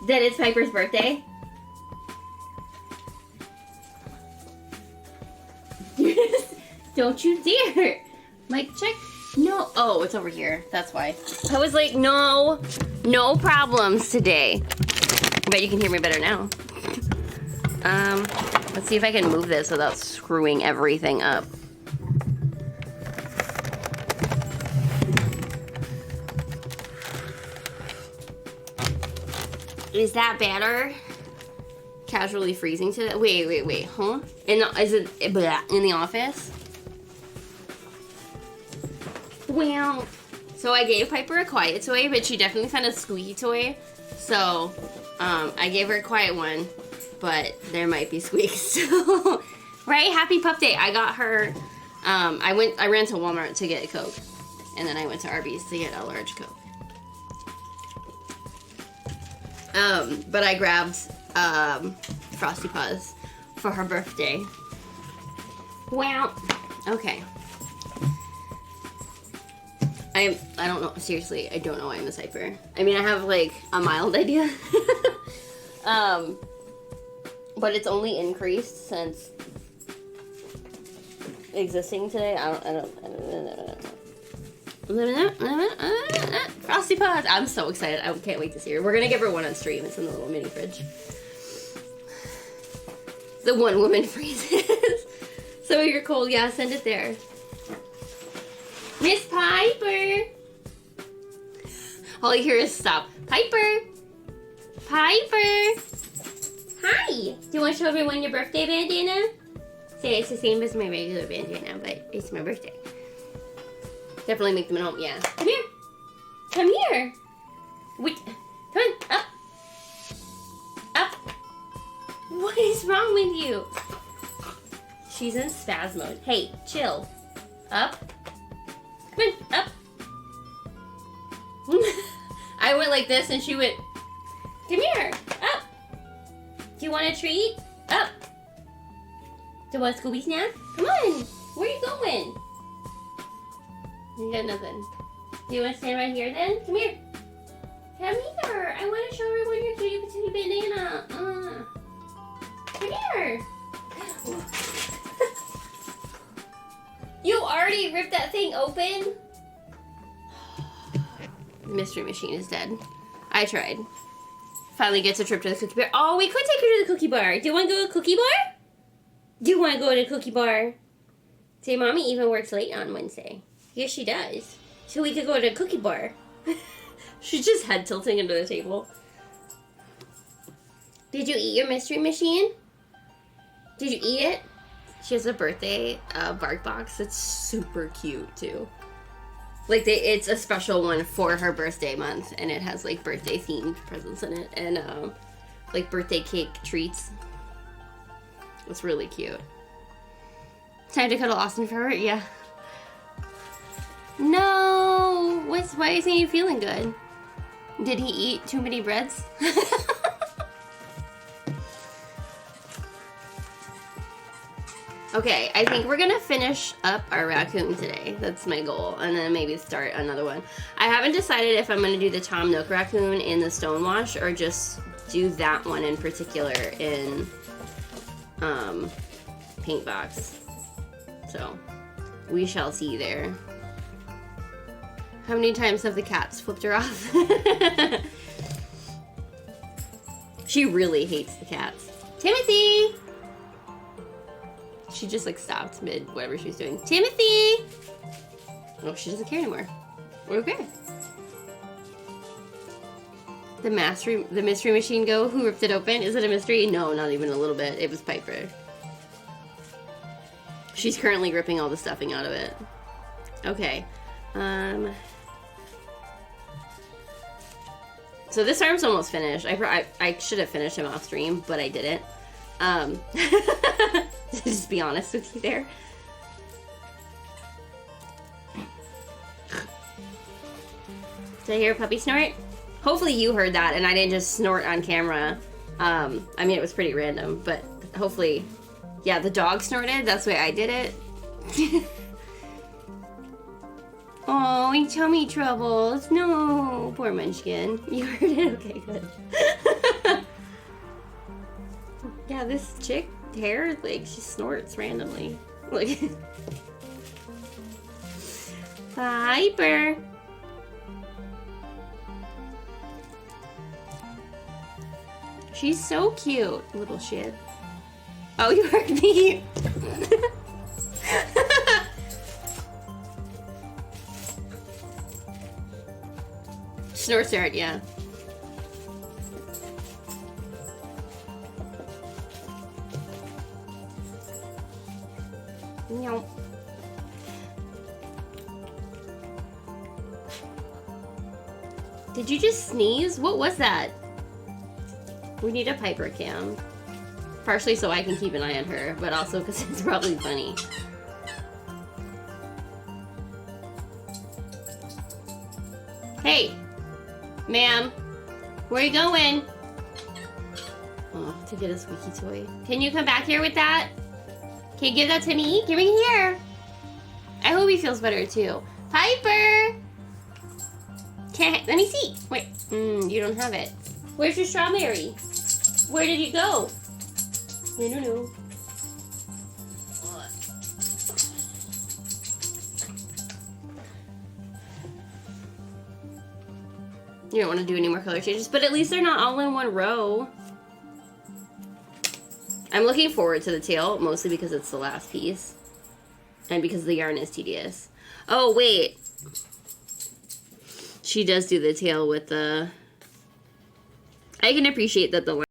That it's Piper's birthday? Don't you dare! Mic check? No. Oh, it's over here. That's why. I was like, no problems today. I bet you can hear me better now. Let's see if I can move this without screwing everything up. Is that better? Casually freezing today? Wait, huh? Is it in the office? Well, so I gave Piper a quiet toy, but she definitely found a squeaky toy. So, I gave her a quiet one, but there might be squeaks still. Right? Happy Pup Day. I got her, I ran to Walmart to get a Coke, and then I went to Arby's to get a large Coke. But I grabbed, Frosty Paws for her birthday. Wow. Okay. I don't know, seriously, I don't know why I'm a hyper. I mean, I have, like, a mild idea. But it's only increased since existing today. I don't. Frosty Paws! I'm so excited. I can't wait to see her. We're gonna give her one on stream. It's in the little mini fridge. The one woman freezes. So you're cold, yeah, send it there. Miss Piper! All you hear is stop. Piper! Piper! Hi! Do you want to show everyone your birthday bandana? Say it's the same as my regular bandana, but it's my birthday. Definitely make them at home, yeah. Come here! Come here! Wait, come on, up! Up! What is wrong with you? She's in spaz mode. Hey, chill. Up. Come on, up. I went like this and she went, come here, up. Do you want a treat? Up. Do you want a Scooby snack? Come on, where are you going? You got nothing. Do you want to stand right here then? Come here. Come here. I want to show everyone your cutie patootie banana. Come here. You already ripped that thing open? The mystery machine is dead. I tried. Finally gets a trip to the cookie bar. Oh, we could take her to the cookie bar. Do you want to go to a cookie bar? Do you want to go to a cookie bar? Say, Mommy even works late on Wednesday. Yes, she does. So we could go to a cookie bar. She's just head tilting under the table. Did you eat your mystery machine? Did you eat it? She has a birthday bark box that's super cute too. Like it's a special one for her birthday month, and it has like birthday themed presents in it and like birthday cake treats. It's really cute. Time to cuddle Austin for her, yeah. No, why isn't he feeling good? Did he eat too many breads? Okay, I think we're gonna finish up our raccoon today. That's my goal, and then maybe start another one. I haven't decided if I'm gonna do the Tom Nook raccoon in the Stonewash or just do that one in particular in Paintbox. So we shall see there. How many times have the cats flipped her off? She really hates the cats. Timothy! She just like stopped mid whatever she was doing. Timothy! Oh, she doesn't care anymore. We're okay. The mystery machine go? Who ripped it open? Is it a mystery? No, not even a little bit. It was Piper. She's currently ripping all the stuffing out of it. Okay. So this arm's almost finished. I should have finished him off stream, but I didn't. Just be honest with you there. Did I hear a puppy snort? Hopefully you heard that and I didn't just snort on camera. I mean, it was pretty random, but hopefully, yeah, the dog snorted. That's why I did it. Oh, tummy troubles. No, poor Munchkin. You heard it? Okay, good. Yeah, this chick hair, like, she snorts randomly. Look. Piper. She's so cute, little shit. Oh, you heard me. Snorts hard, yeah. Meow. Did you just sneeze? What was that? We need a Piper cam. Partially so I can keep an eye on her, but also because it's probably funny. Hey! Ma'am! Where are you going? Oh, to get a squeaky toy. Can you come back here with that? Can you give that to me? Give me here! I hope he feels better too. Piper! Can't, let me see. Wait, you don't have it. Where's your strawberry? Where did you go? No. You don't want to do any more color changes, but at least they're not all in one row. I'm looking forward to the tail, mostly because it's the last piece. And because the yarn is tedious. Oh, wait. She does do the tail with the... I can appreciate that the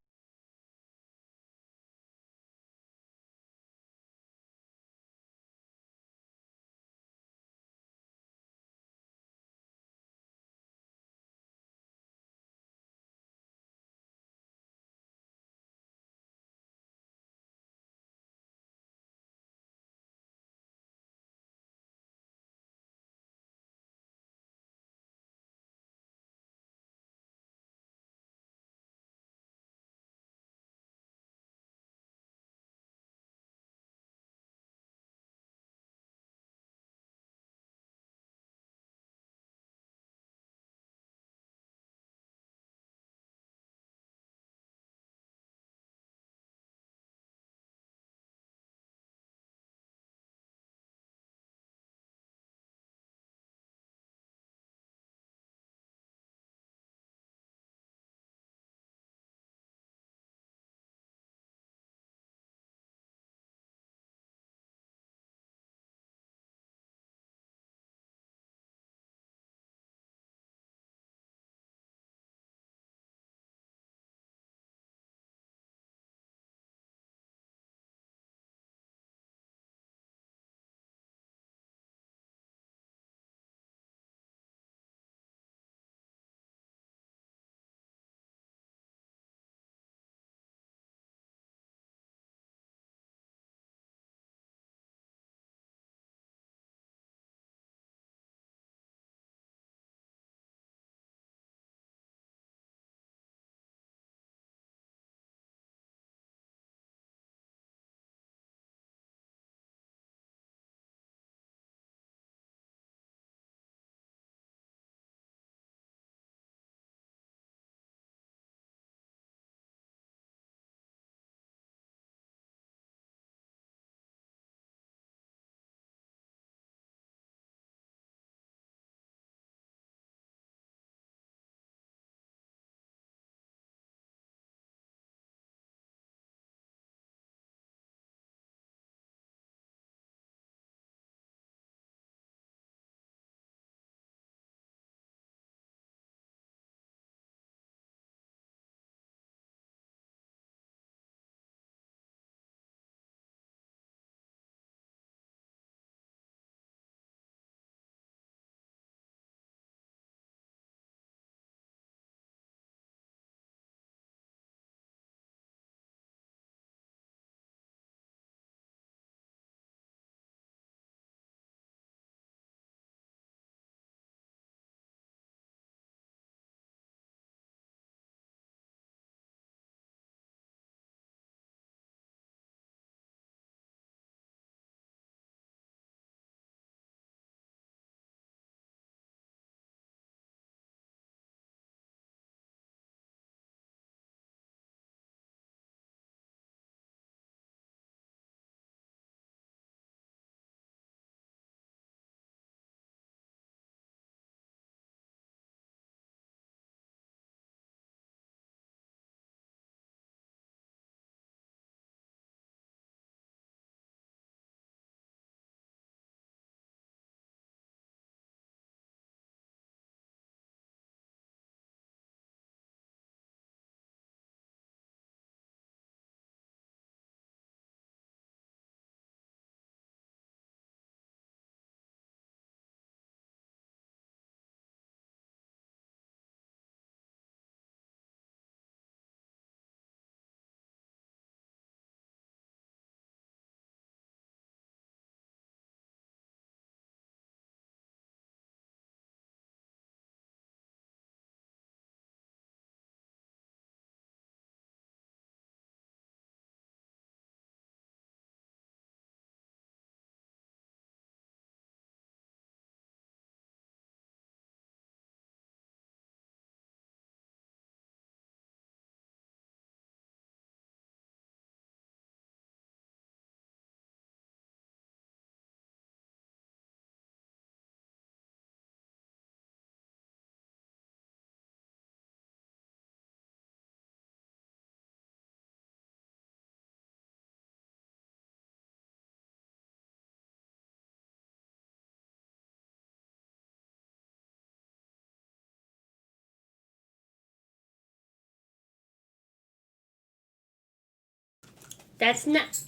That's not...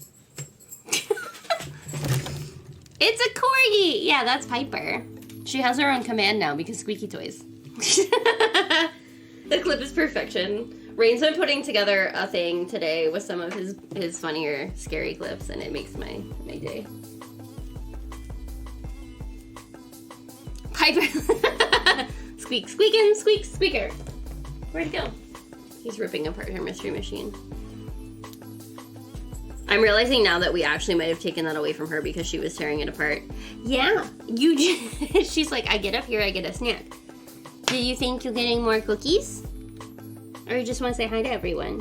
It's a corgi! Yeah, that's Piper. She has her own command now because Squeaky toys. The clip is perfection. Rain's been putting together a thing today with some of his funnier, scary clips, and it makes my day. Piper! Squeak, squeakin', squeak, squeaker. Where'd it go? He's ripping apart her mystery machine. I'm realizing now that we actually might have taken that away from her because she was tearing it apart. Yeah, she's like, I get up here, I get a snack. Do you think you're getting more cookies? Or you just want to say hi to everyone?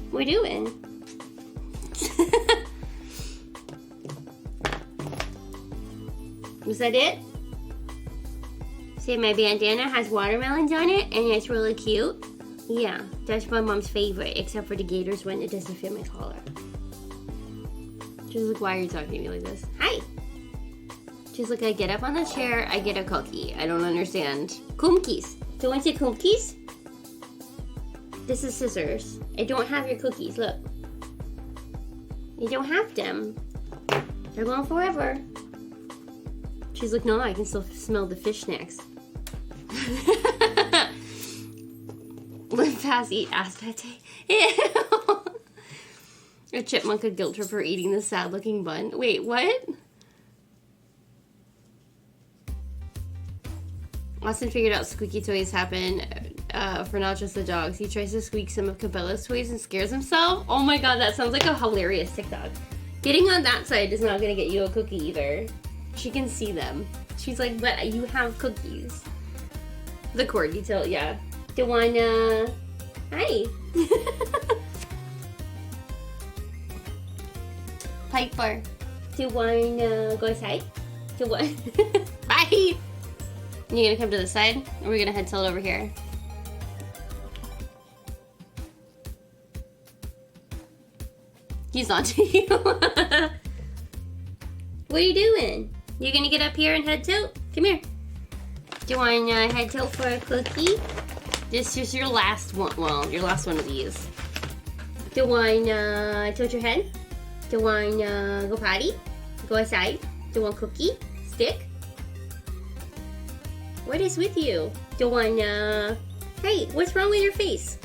What are you doing? Was that it? See, my bandana has watermelons on it and it's really cute. Yeah, that's my mom's favorite, except for the Gators one. It doesn't fit my collar. She's like, why are you talking to me like this? Hi! She's like, I get up on the chair, I get a cookie. I don't understand. Cookies. Do you want your cookies? This is scissors. I don't have your cookies, look. You don't have them. They're gone forever. She's like, no, I can still smell the fish snacks. Live fast, eat ass pate. Ew. A chipmunk could guilt her for eating the sad-looking bun. Wait, what? Austin figured out squeaky toys happen for not just the dogs. He tries to squeak some of Cabella's toys and scares himself. Oh my god, that sounds like a hilarious TikTok. Getting on that side is not gonna get you a cookie either. She can see them. She's like, but you have cookies. The corgi tail, yeah. Do you wanna... Hi. Piper. Do you wanna go outside? Do you want... Bye! You gonna come to the side? Or are we gonna head tilt over here? He's on to you. What are you doing? You gonna get up here and head tilt? Come here. Do you want to head tilt for a cookie? This is your last one. Well, your last one of these. Do you want to tilt your head? Do you want to go potty? Go outside? Do you want cookie? Stick? What is with you? Do you want to... Hey, what's wrong with your face?